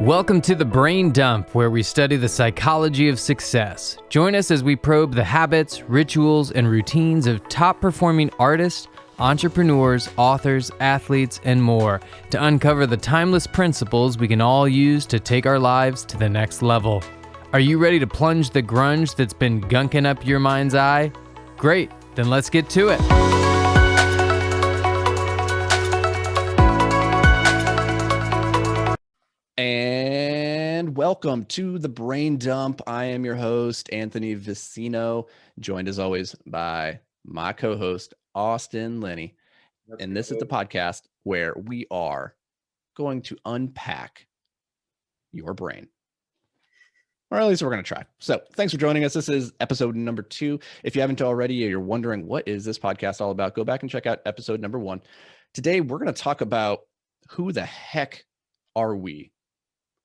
Welcome to the Brain Dump, where we study the psychology of success. Join us as we probe the habits, rituals, and routines of top-performing artists, entrepreneurs, authors, athletes, and more to uncover the timeless principles we can all use to take our lives to the next level. Are you ready to plunge the grunge that's been gunking up your mind's eye? Great, then let's get to it. And welcome to the Brain Dump. I am your host, Anthony Vicino, joined as always by my co-host, Austin Lenny. And this is the podcast where we are going to unpack your brain. Or at least we're going to try. So thanks for joining us. This is episode number 2. If you haven't already, you're wondering what is this podcast all about, go back and check out episode number 1. Today, we're going to talk about who the heck are we?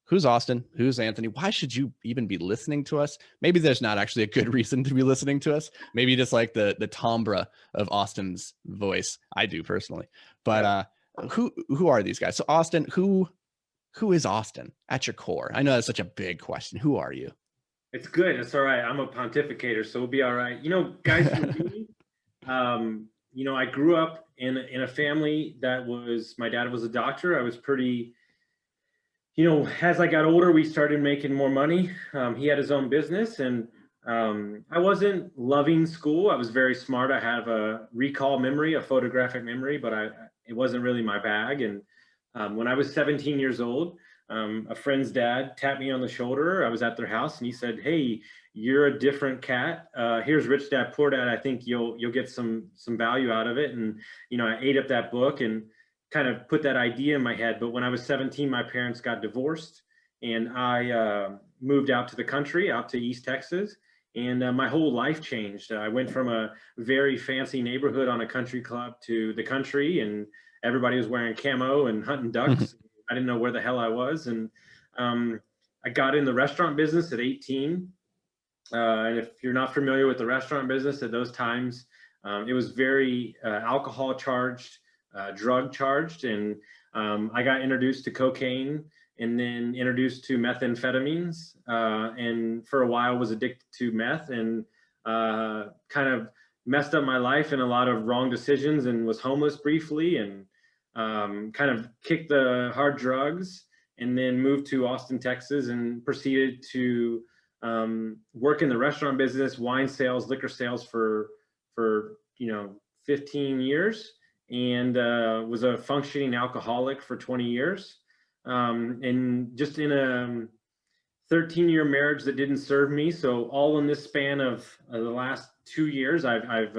Who's Austin? Who's Anthony? Why should you even be listening to us? Maybe there's not actually a good reason to be listening to us. Maybe you just like the timbre of Austin's voice. I do personally. But who are these guys? So Austin, who is Austin at your core? I know that's such a big question. Who are you? It's good. It's all right. I'm a pontificator, so we'll be all right. You know, guys, for me, I grew up in a family that my dad was a doctor. I was pretty, as I got older, we started making more money. He had his own business, and I wasn't loving school. I was very smart. I have a recall memory, a photographic memory, but it wasn't really my bag. And when I was 17 years old, a friend's dad tapped me on the shoulder. I was at their house, and he said, "Hey, you're a different cat. Here's Rich Dad Poor Dad. I think you'll get some value out of it." And I ate up that book and kind of put that idea in my head. But when I was 17, my parents got divorced, and I moved out to the country, out to East Texas, and my whole life changed. I went from a very fancy neighborhood on a country club to the country, and everybody was wearing camo and hunting ducks. I didn't know where the hell I was. And I got in the restaurant business at 18. And if you're not familiar with the restaurant business at those times, it was very alcohol charged, drug charged. And I got introduced to cocaine and then introduced to methamphetamines. And for a while was addicted to meth and kind of messed up my life in a lot of wrong decisions and was homeless briefly and kind of kicked the hard drugs and then moved to Austin, Texas, and proceeded to work in the restaurant business, wine sales, liquor sales for 15 years, and was a functioning alcoholic for 20 years. And just in a 13-year marriage that didn't serve me. So all in this span of the last 2 years, I've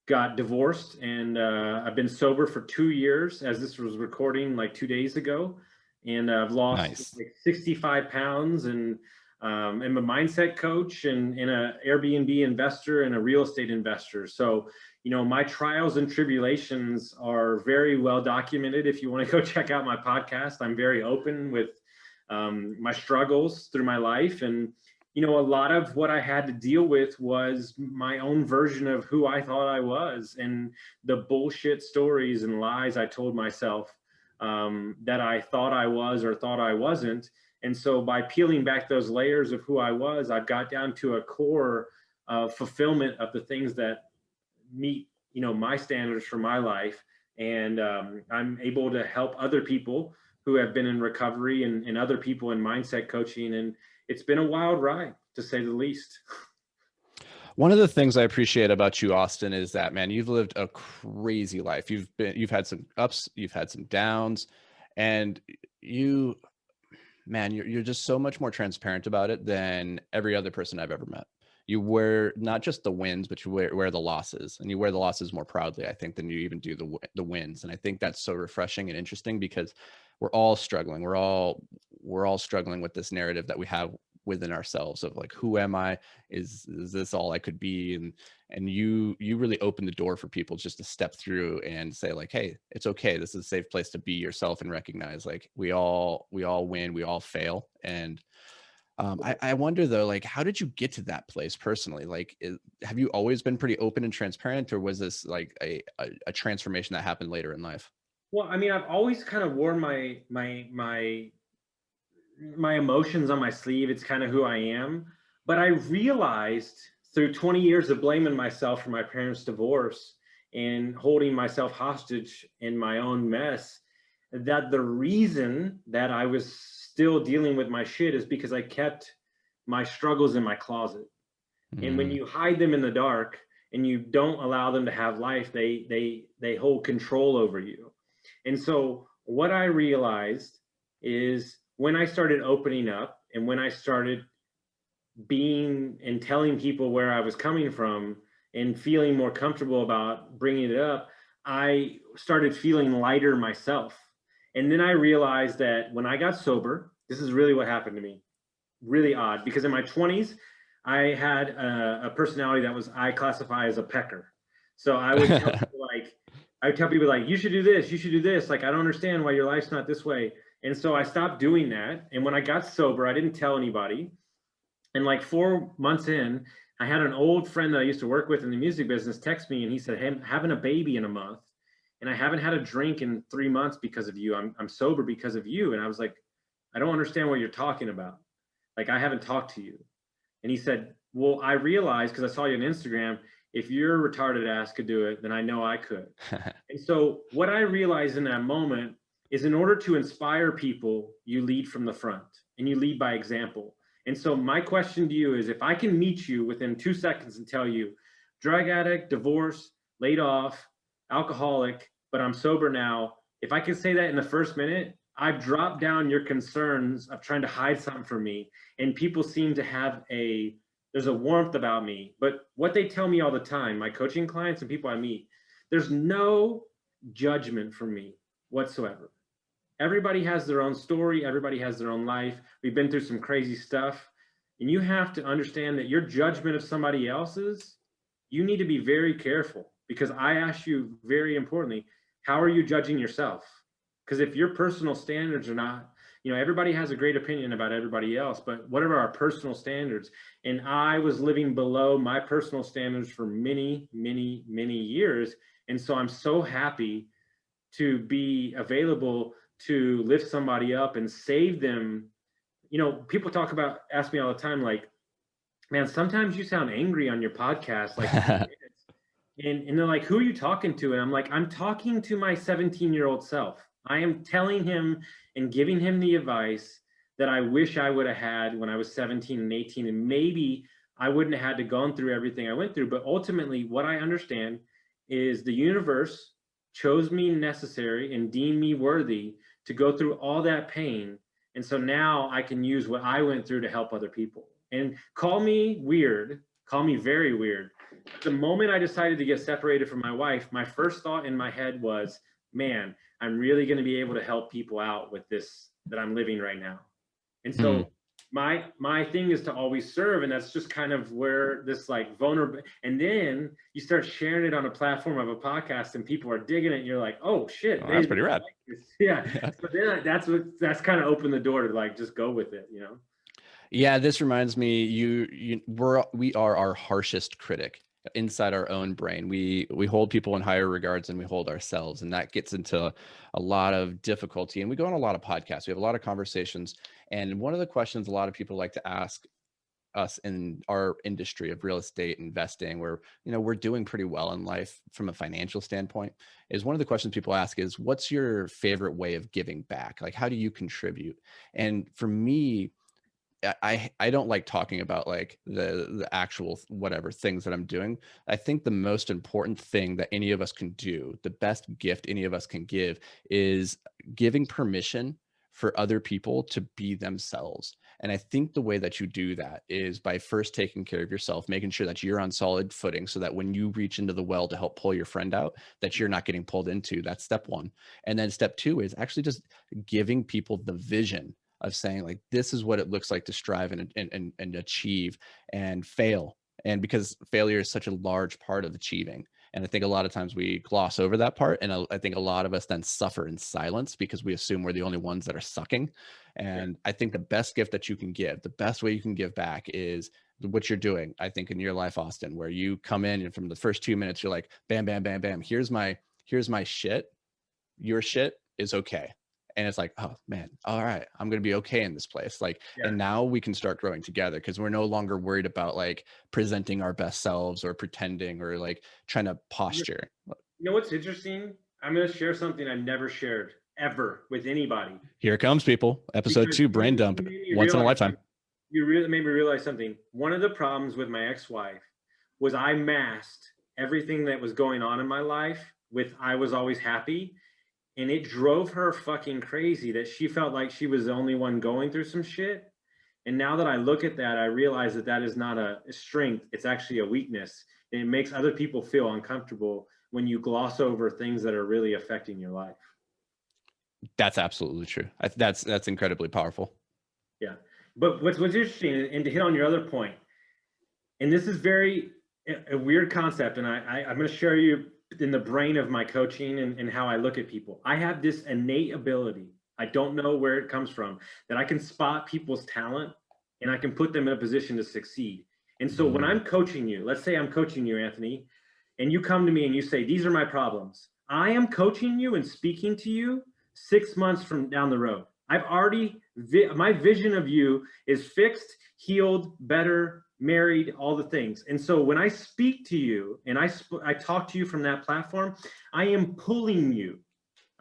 got divorced, and I've been sober for 2 years as this was recording like 2 days ago. And I've lost like 65 pounds and I'm a mindset coach and an Airbnb investor and a real estate investor. So, my trials and tribulations are very well documented. If you want to go check out my podcast, I'm very open with my struggles through my life. And, a lot of what I had to deal with was my own version of who I thought I was and the bullshit stories and lies I told myself that I thought I was or thought I wasn't. And so by peeling back those layers of who I was, I've got down to a core fulfillment of the things that meet, my standards for my life. And I'm able to help other people who have been in recovery and other people in mindset coaching. And it's been a wild ride, to say the least. One of the things I appreciate about you, Austin, is that, man, you've lived a crazy life. You've had some ups, you've had some downs, and you're just so much more transparent about it than every other person I've ever met. You wear not just the wins, but you wear the losses, and you wear the losses more proudly, I think, than you even do the wins. And I think that's so refreshing and interesting because we're all struggling. We're all struggling with this narrative that we have within ourselves of like, who am I? Is this all I could be? And you really open the door for people just to step through and say like, hey, it's okay. This is a safe place to be yourself and recognize like we all win, we all fail. And I wonder though, like, how did you get to that place personally? Like, have you always been pretty open and transparent, or was this like a transformation that happened later in life? Well, I mean, I've always kind of worn my my emotions on my sleeve. It's kind of who I am. But I realized through 20 years of blaming myself for my parents' divorce and holding myself hostage in my own mess, that the reason that I was still dealing with my shit is because I kept my struggles in my closet. And when Mm, you hide them in the dark and you don't allow them to have life, they hold control over you. And so what I realized is when I started opening up and when I started being and telling people where I was coming from and feeling more comfortable about bringing it up, I started feeling lighter myself. And then I realized that when I got sober, this is really what happened to me. Really odd, because in my 20s, I had a personality that was I classify as a pecker. So I would tell people like, you should do this, you should do this. Like, I don't understand why your life's not this way. And so I stopped doing that. And when I got sober, I didn't tell anybody. And like 4 months in, I had an old friend that I used to work with in the music business text me and he said, "Hey, I'm having a baby in a month and I haven't had a drink in 3 months because of you. I'm sober because of you." And I was like, "I don't understand what you're talking about. Like, I haven't talked to you." And he said, "Well, I realized because I saw you on Instagram, if your retarded ass could do it, then I know I could." And so what I realized in that moment is in order to inspire people, you lead from the front and you lead by example. And so my question to you is if I can meet you within 2 seconds and tell you drug addict, divorce, laid off, alcoholic, but I'm sober now, if I can say that in the first minute, I've dropped down your concerns of trying to hide something from me. And people seem to have there's a warmth about me. But what they tell me all the time, my coaching clients and people I meet, there's no judgment from me whatsoever. Everybody has their own story. Everybody has their own life. We've been through some crazy stuff. And you have to understand that your judgment of somebody else's, you need to be very careful because I ask you very importantly, how are you judging yourself? Because if your personal standards are not, everybody has a great opinion about everybody else, but what are our personal standards? And I was living below my personal standards for many, many, many years. And so I'm so happy to be available to lift somebody up and save them. People ask me all the time, like, "Man, sometimes you sound angry on your podcast, like 3 minutes." And they're like, "Who are you talking to?" And I'm like, "I'm talking to my 17-year-old self. I am telling him and giving him the advice that I wish I would have had when I was 17 and 18. And maybe I wouldn't have had to gone through everything I went through. But ultimately, what I understand is the universe chose me necessary and deemed me worthy to go through all that pain. And so now I can use what I went through to help other people." And call me weird, call me very weird. The moment I decided to get separated from my wife, my first thought in my head was, man, I'm really going to be able to help people out with this that I'm living right now. And mm. so my thing is to always serve, and that's just kind of where this like vulnerable. And then you start sharing it on a platform of a podcast, and people are digging it. And you're like, oh shit, Oh, they that's pretty really rad. like this. Yeah. Yeah. So then that's kind of opened the door to like just go with it, Yeah, this reminds me, we are our harshest critic inside our own brain. We hold people in higher regards than we hold ourselves, and that gets into a lot of difficulty. And we go on a lot of podcasts. We have a lot of conversations, and one of the questions a lot of people like to ask us in our industry of real estate investing, where we're doing pretty well in life from a financial standpoint, is one of the questions people ask is, what's your favorite way of giving back? Like, how do you contribute? And for me, I don't like talking about like the actual whatever things that I'm doing. I think the most important thing that any of us can do, the best gift any of us can give, is giving permission for other people to be themselves. And I think the way that you do that is by first taking care of yourself, making sure that you're on solid footing so that when you reach into the well to help pull your friend out, that you're not getting pulled into. That's step one. And then step two is actually just giving people the vision of saying, like, this is what it looks like to strive and achieve and fail. And because failure is such a large part of achieving. And I think a lot of times we gloss over that part. And I think a lot of us then suffer in silence because we assume we're the only ones that are sucking. And I think the best gift that you can give, the best way you can give back, is what you're doing, I think, in your life, Austin, where you come in and from the first 2 minutes, you're like, bam, bam, bam, bam. Here's my shit. Your shit is okay. And it's like, oh man, all right, I'm going to be okay in this place. Like, Yeah. and now we can start growing together because we're no longer worried about like presenting our best selves or pretending or like trying to posture. You know what's interesting? I'm going to share something I've never shared ever with anybody. Here it comes, people. Episode Because 2, brain dump, you made me once in a realize lifetime. You really made me realize something. One of the problems with my ex-wife was I masked everything that was going on in my life with I was always happy. And it drove her fucking crazy that she felt like she was the only one going through some shit. And now that I look at that, I realize that that is not a strength. It's actually a weakness. And it makes other people feel uncomfortable when you gloss over things that are really affecting your life. That's absolutely true. That's incredibly powerful. Yeah. But what's interesting, and to hit on your other point, and this is very a weird concept, and I'm going to share you in the brain of my coaching and how I look at people. I have this innate ability, I don't know where it comes from, that I can spot people's talent and I can put them in a position to succeed. And so when I'm coaching you, let's say I'm coaching you, Anthony, and you come to me and you say, these are my problems. I am coaching you and speaking to you 6 months from down the road. I've already, my vision of you is fixed, healed, better, married, all the things. And so when I speak to you and I talk to you from that platform, I am pulling you.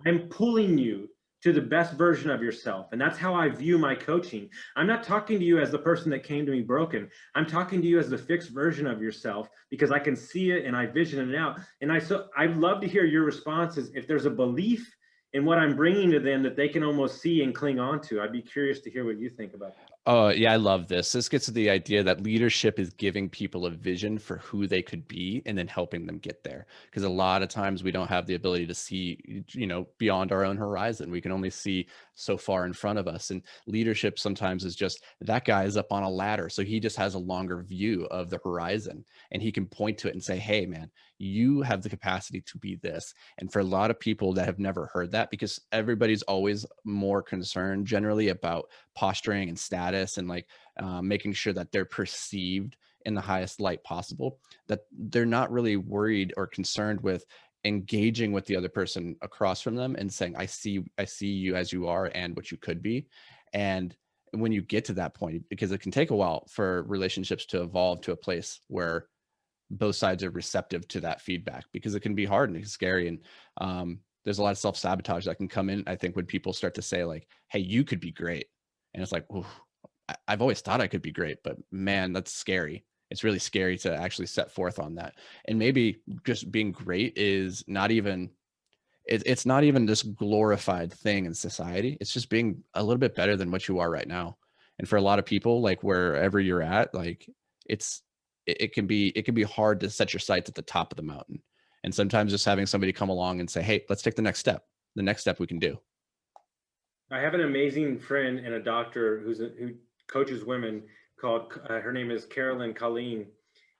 I'm pulling you to the best version of yourself. And that's how I view my coaching. I'm not talking to you as the person that came to me broken. I'm talking to you as the fixed version of yourself because I can see it and I vision it out. And I'd love to hear your responses. If there's a belief in what I'm bringing to them that they can almost see and cling on to, I'd be curious to hear what you think about that. Oh, yeah, I love this. This gets to the idea that leadership is giving people a vision for who they could be and then helping them get there. Because a lot of times we don't have the ability to see, beyond our own horizon. We can only see so far in front of us. And leadership sometimes is just that guy is up on a ladder. So he just has a longer view of the horizon and he can point to it and say, hey, man, you have the capacity to be this. And for a lot of people that have never heard that, because everybody's always more concerned generally about posturing and status and like making sure that they're perceived in the highest light possible, that they're not really worried or concerned with engaging with the other person across from them and saying, I see you as you are and what you could be. And when you get to that point, because it can take a while for relationships to evolve to a place where both sides are receptive to that feedback, because it can be hard and it's scary. And there's a lot of self-sabotage that can come in, I think, when people start to say like, hey, you could be great. And it's like, I've always thought I could be great, but man, that's scary. It's really scary to actually set forth on that. And maybe just being great is not even, it's not even this glorified thing in society. It's just being a little bit better than what you are right now. And for a lot of people, like wherever you're at, like it can be hard to set your sights at the top of the mountain. And sometimes just having somebody come along and say, hey, let's take the next step we can do. I have an amazing friend and a doctor who coaches women called, her name is Carolyn Colleen.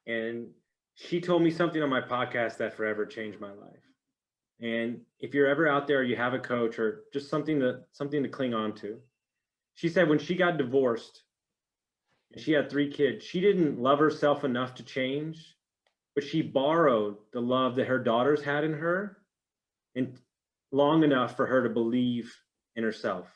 And she told me something on my podcast that forever changed my life. And if you're ever out there, you have a coach or just something to cling on to. She said when she got divorced and she had 3 kids, she didn't love herself enough to change, but she borrowed the love that her daughters had in her and long enough for her to believe in herself.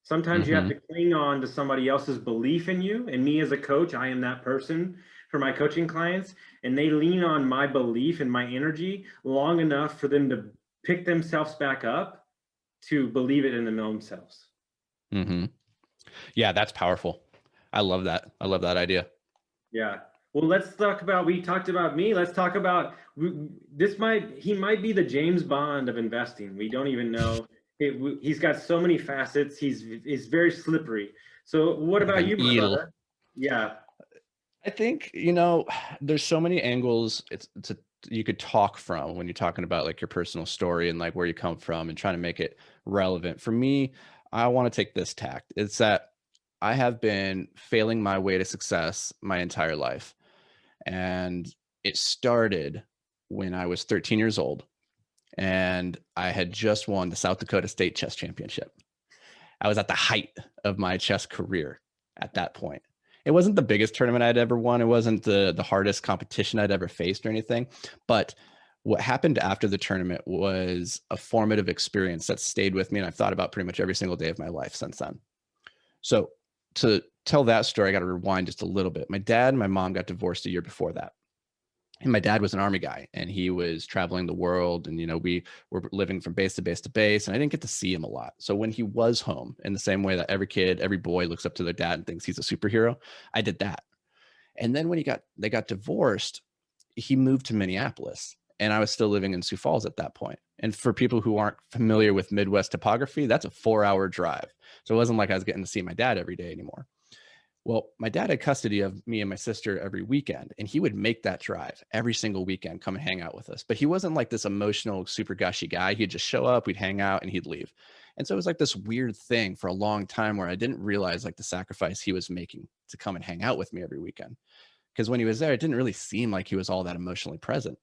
Sometimes you have to cling on to somebody else's belief in you. And me as a coach, I am that person for my coaching clients. And they lean on my belief and my energy long enough for them to pick themselves back up to believe it in themselves. Yeah, that's powerful. I love that. I love that idea. Yeah. Well, let's talk about, we talked about me. Let's talk about he might be the James Bond of investing. We don't even know. He's got so many facets. He's very slippery. So what about you, my brother? Yeah. I think, there's so many angles you could talk from when you're talking about like your personal story and like where you come from and trying to make it relevant. For me, I want to take this tact. It's that I have been failing my way to success my entire life. And it started when I was 13 years old and I had just won the South Dakota State Chess Championship. I was at the height of my chess career at that point. It wasn't the biggest tournament I'd ever won. It wasn't the hardest competition I'd ever faced or anything. But what happened after the tournament was a formative experience that stayed with me, and I've thought about pretty much every single day of my life since then. So to tell that story, I got to rewind just a little bit. My dad and my mom got divorced a year before that. And my dad was an Army guy, and he was traveling the world, and we were living from base to base to base, and I didn't get to see him a lot. So when he was home, in the same way that every kid, every boy looks up to their dad and thinks he's a superhero, I did that. And then when they got divorced, he moved to Minneapolis, and I was still living in Sioux Falls at that point. And for people who aren't familiar with Midwest topography, that's a 4-hour drive. So it wasn't like I was getting to see my dad every day anymore. Well, my dad had custody of me and my sister every weekend, and he would make that drive every single weekend, come and hang out with us. But he wasn't like this emotional, super gushy guy. He'd just show up, we'd hang out, and he'd leave. And so it was like this weird thing for a long time where I didn't realize like the sacrifice he was making to come and hang out with me every weekend. Because when he was there, it didn't really seem like he was all that emotionally present.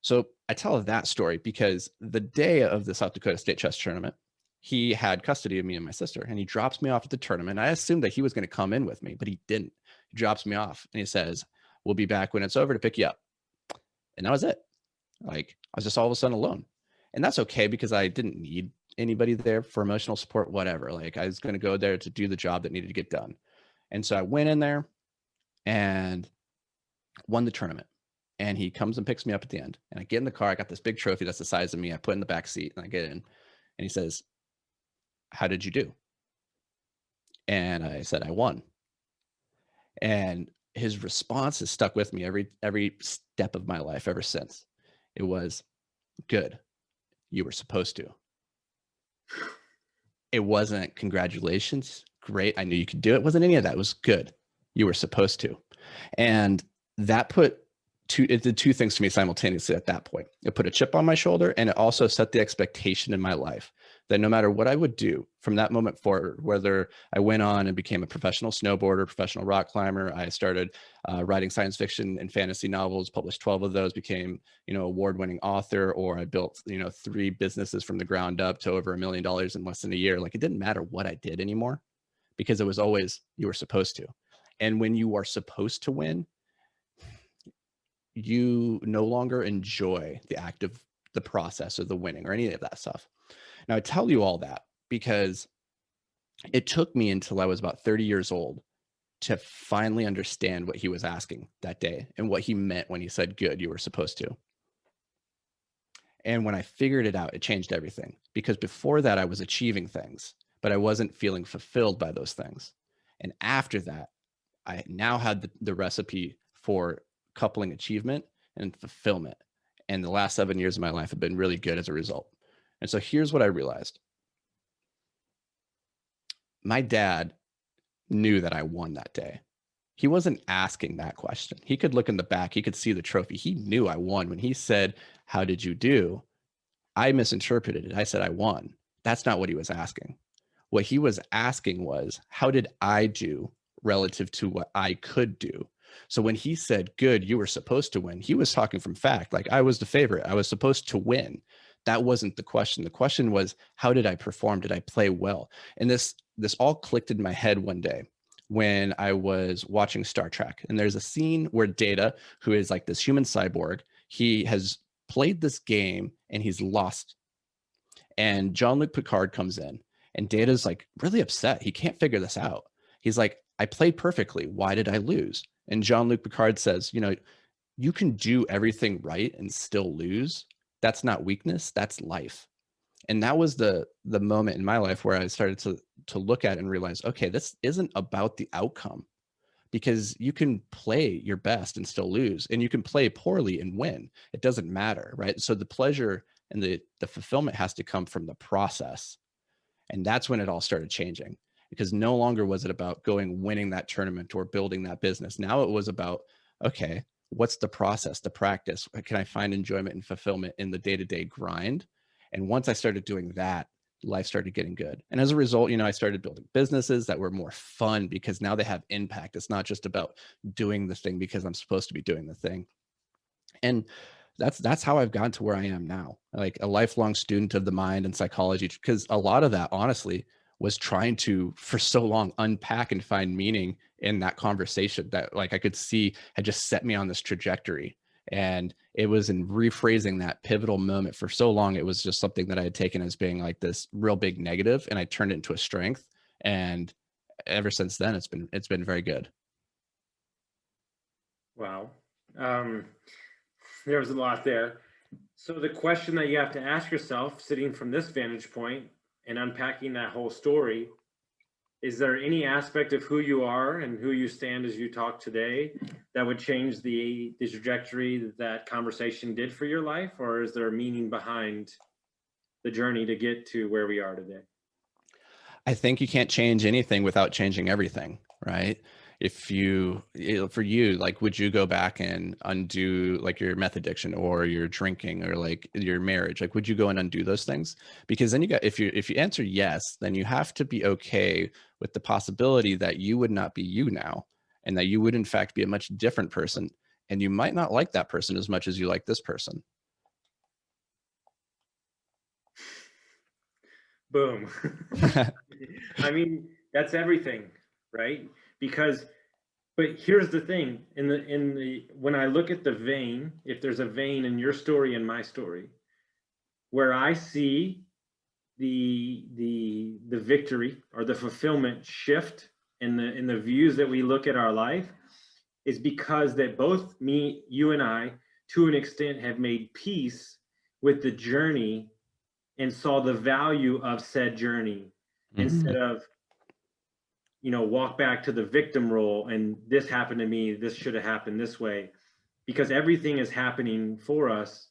So I tell that story because the day of the South Dakota State Chess Tournament, he had custody of me and my sister, and he drops me off at the tournament. I assumed that he was going to come in with me, but he didn't. He drops me off and he says, "We'll be back when it's over to pick you up." And that was it. Like, I was just all of a sudden alone. And that's okay, because I didn't need anybody there for emotional support, whatever. Like, I was going to go there to do the job that needed to get done. And so I went in there and won the tournament. And he comes and picks me up at the end. And I get in the car. I got this big trophy that's the size of me. I put in the back seat and I get in. And he says, "How did you do?" And I said, "I won." And his response has stuck with me every step of my life ever since. It was, "Good. You were supposed to." It wasn't "Congratulations. Great. I knew you could do it." It wasn't any of that. It was, "Good. You were supposed to." And that it did two things to me simultaneously at that point. It put a chip on my shoulder, and it also set the expectation in my life that no matter what I would do from that moment forward, whether I went on and became a professional snowboarder, professional rock climber, I started writing science fiction and fantasy novels, published 12 of those, became, award-winning author, or I built, 3 businesses from the ground up to over $1 million in less than a year. Like, it didn't matter what I did anymore, because it was always, you were supposed to. And when you are supposed to win, you no longer enjoy the act of the process or the winning or any of that stuff. Now, I tell you all that because it took me until I was about 30 years old to finally understand what he was asking that day and what he meant when he said, "Good, you were supposed to." And when I figured it out, it changed everything, because before that I was achieving things, but I wasn't feeling fulfilled by those things. And after that, I now had the recipe for coupling achievement and fulfillment. And the last 7 years of my life have been really good as a result. And so here's what I realized. My dad knew that I won that day. He wasn't asking that question. He could look in the back. He could see the trophy. He knew I won. When he said, "How did you do?" I misinterpreted it. I said, "I won." That's not what he was asking. What he was asking was, how did I do relative to what I could do? So when he said, "Good, you were supposed to win," he was talking from fact. Like, I was the favorite. I was supposed to win. That wasn't the question. The question was, how did I perform? Did I play well? And this all clicked in my head one day when I was watching Star Trek. And there's a scene where Data, who is like this human cyborg, he has played this game and he's lost. And Jean-Luc Picard comes in, and Data's like really upset. He can't figure this out. He's like, "I played perfectly. Why did I lose?" And Jean-Luc Picard says, "You can do everything right and still lose. That's not weakness. That's life." And that was the moment in my life where I started to look at it and realize, okay, this isn't about the outcome, because you can play your best and still lose, and you can play poorly and win. It doesn't matter, right? So the pleasure and the fulfillment has to come from the process. And that's when it all started changing, because no longer was it about winning that tournament or building that business. Now it was about, okay, what's the process, the practice? Can I find enjoyment and fulfillment in the day-to-day grind? And once I started doing that, life started getting good. And as a result, I started building businesses that were more fun, because now they have impact. It's not just about doing the thing because I'm supposed to be doing the thing. And that's how I've gotten to where I am now, like a lifelong student of the mind and psychology, because a lot of that, honestly, was trying to, for so long, unpack and find meaning in that conversation that, like, I could see had just set me on this trajectory. And it was in rephrasing that pivotal moment. For so long, it was just something that I had taken as being like this real big negative, and I turned it into a strength. And ever since then, it's been very good. Wow. There was a lot there. So the question that you have to ask yourself, sitting from this vantage point and unpacking that whole story, is there any aspect of who you are and who you stand as you talk today that would change the trajectory that that conversation did for your life? Or is there a meaning behind the journey to get to where we are today? I think you can't change anything without changing everything, right? If you, for you, like, would you go back and undo like your meth addiction or your drinking or like your marriage? Like, would you go and undo those things? Because then you got, if you answer yes, then you have to be okay with the possibility that you would not be you now, and that you would in fact be a much different person. And you might not like that person as much as you like this person. Boom. I mean, that's everything, right? Because, but here's the thing, when I look at the vein, if there's a vein in your story and my story, where I see the victory or the fulfillment shift in the views that we look at our life, is because that both me, you and I, to an extent, have made peace with the journey and saw the value of said journey, instead of, walk back to the victim role and this happened to me, this should have happened this way, because everything is happening for us,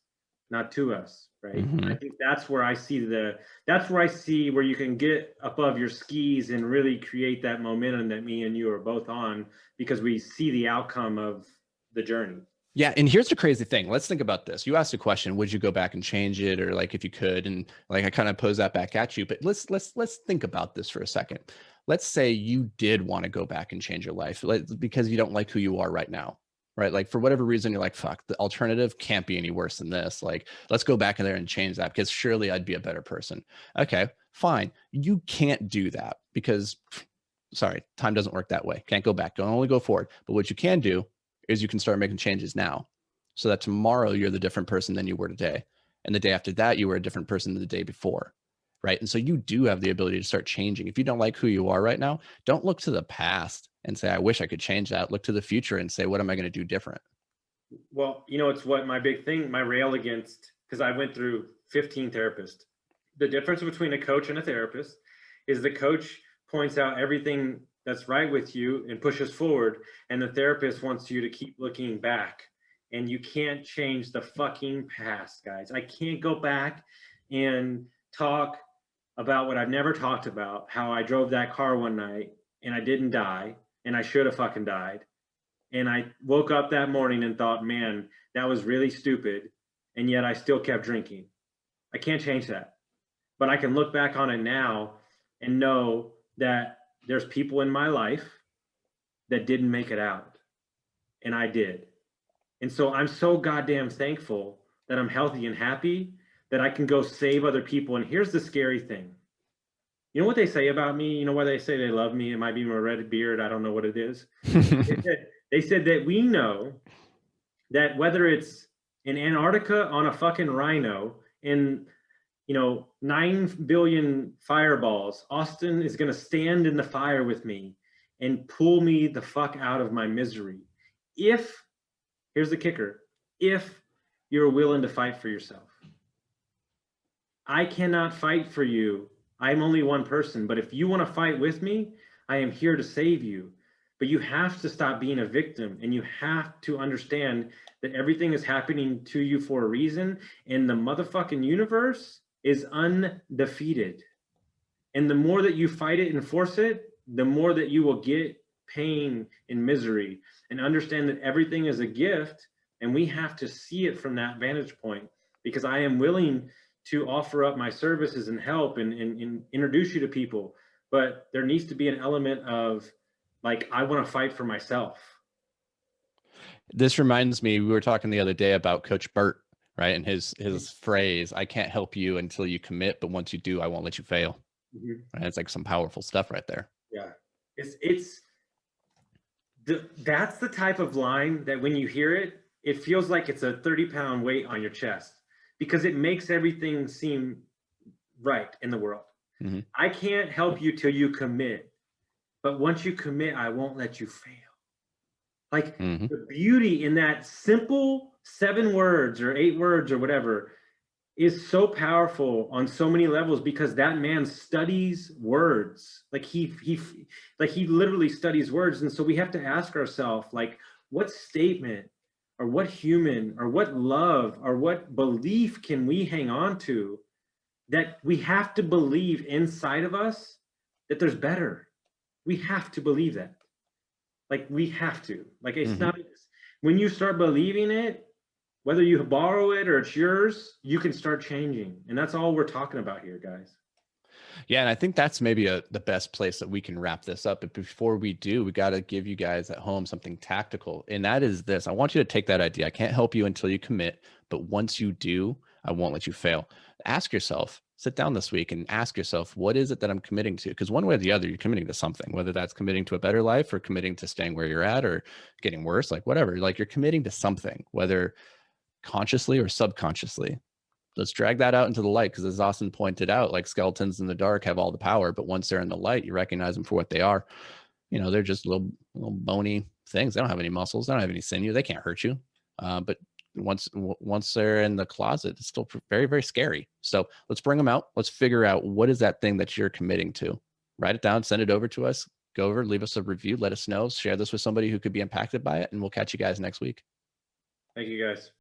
not to us, right? I think that's where I see where you can get above your skis and really create that momentum that me and you are both on, because we see the outcome of the journey. Yeah. And here's the crazy thing. Let's think about this. You asked a question, would you go back and change it? Or like, if you could, and like, I kind of pose that back at you, but let's think about this for a second. Let's say you did want to go back and change your life because you don't like who you are right now, right? Like, for whatever reason, you're like, fuck, the alternative can't be any worse than this. Like, let's go back in there and change that because surely I'd be a better person. Okay, fine. You can't do that because, sorry, time doesn't work that way. Can't go back. Can only go forward. But what you can do is you can start making changes now, so that tomorrow you're the different person than you were today. And the day after that, you were a different person than the day before. Right. And so you do have the ability to start changing. If you don't like who you are right now, don't look to the past and say, I wish I could change that. Look to the future and say, what am I going to do different? Well, it's what my big thing, my rail against, because I went through 15 therapists. The difference between a coach and a therapist is the coach points out everything that's right with you and pushes forward, and the therapist wants you to keep looking back. And you can't change the fucking past, guys. I can't go back and talk about what I've never talked about, how I drove that car one night and I didn't die and I should have fucking died. And I woke up that morning and thought, man, that was really stupid. And yet I still kept drinking. I can't change that. But I can look back on it now and know that there's people in my life that didn't make it out. And I did. And so I'm so goddamn thankful that I'm healthy and happy, that I can go save other people. And here's the scary thing. You know what they say about me? You know why they say they love me? It might be my red beard. I don't know what it is. They said that we know that whether it's in Antarctica on a fucking rhino in 9 billion fireballs, Austin is going to stand in the fire with me and pull me the fuck out of my misery. Here's the kicker, if you're willing to fight for yourself. I cannot fight for you. I'm only one person, but if you want to fight with me, I am here to save you. But you have to stop being a victim, and you have to understand that everything is happening to you for a reason, and the motherfucking universe is undefeated. And the more that you fight it and force it, the more that you will get pain and misery, and understand that everything is a gift, and we have to see it from that vantage point, because I am willing to offer up my services and help and introduce you to people, but there needs to be an element of, like, I want to fight for myself. This reminds me, we were talking the other day about Coach Burt, right? And his phrase, I can't help you until you commit, but once you do, I won't let you fail. Right? It's like some powerful stuff right there. Yeah. That's the type of line that when you hear it, it feels like it's a 30-pound weight on your chest because it makes everything seem right in the world. Mhm. I can't help you till you commit, but once you commit, I won't let you fail. Like Mhm. the beauty in that simple 7 words or 8 words or whatever is so powerful on so many levels because that man studies words. Like he literally studies words. And so we have to ask ourselves, like, what statement or what human or what love or what belief can we hang on to that we have to believe inside of us that there's better. We have to believe that. Like we have to. Like it's Mhm. not when you start believing it, whether you borrow it or it's yours, you can start changing. And that's all we're talking about here, guys. Yeah, and I think that's maybe the best place that we can wrap this up. But before we do, we got to give you guys at home something tactical. And that is this. I want you to take that idea. I can't help you until you commit, but once you do, I won't let you fail. Ask yourself, sit down this week and ask yourself, what is it that I'm committing to? Because one way or the other, you're committing to something, whether that's committing to a better life or committing to staying where you're at or getting worse, like whatever. Like you're committing to something, whether consciously or subconsciously. Let's drag that out into the light, because as Austin pointed out, like skeletons in the dark have all the power, but once they're in the light, you recognize them for what they are. They're just little bony things. They don't have any muscles. They don't have any sinew. They can't hurt you. But once they're in the closet, it's still very, very scary. So let's bring them out. Let's figure out what is that thing that you're committing to. Write it down, send it over to us. Go over, leave us a review, let us know, share this with somebody who could be impacted by it, and we'll catch you guys next week. Thank you, guys.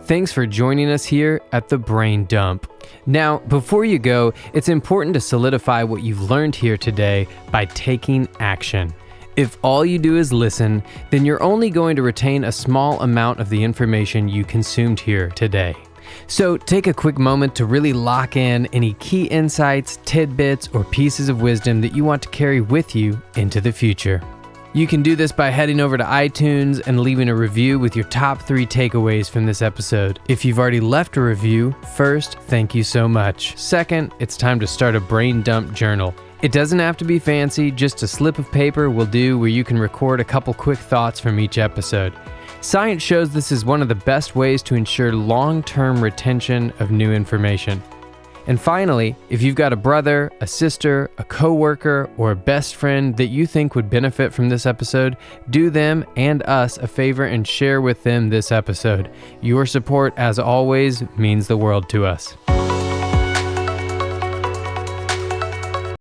Thanks for joining us here at the Brain Dump. Now, before you go, it's important to solidify what you've learned here today by taking action. If all you do is listen, then you're only going to retain a small amount of the information you consumed here today. So take a quick moment to really lock in any key insights, tidbits, or pieces of wisdom that you want to carry with you into the future. You can do this by heading over to iTunes and leaving a review with your top 3 takeaways from this episode. If you've already left a review, first, thank you so much. Second, it's time to start a brain dump journal. It doesn't have to be fancy, just a slip of paper will do where you can record a couple quick thoughts from each episode. Science shows this is one of the best ways to ensure long-term retention of new information. And finally, if you've got a brother, a sister, a coworker, or a best friend that you think would benefit from this episode, do them and us a favor and share with them this episode. Your support, as always, means the world to us.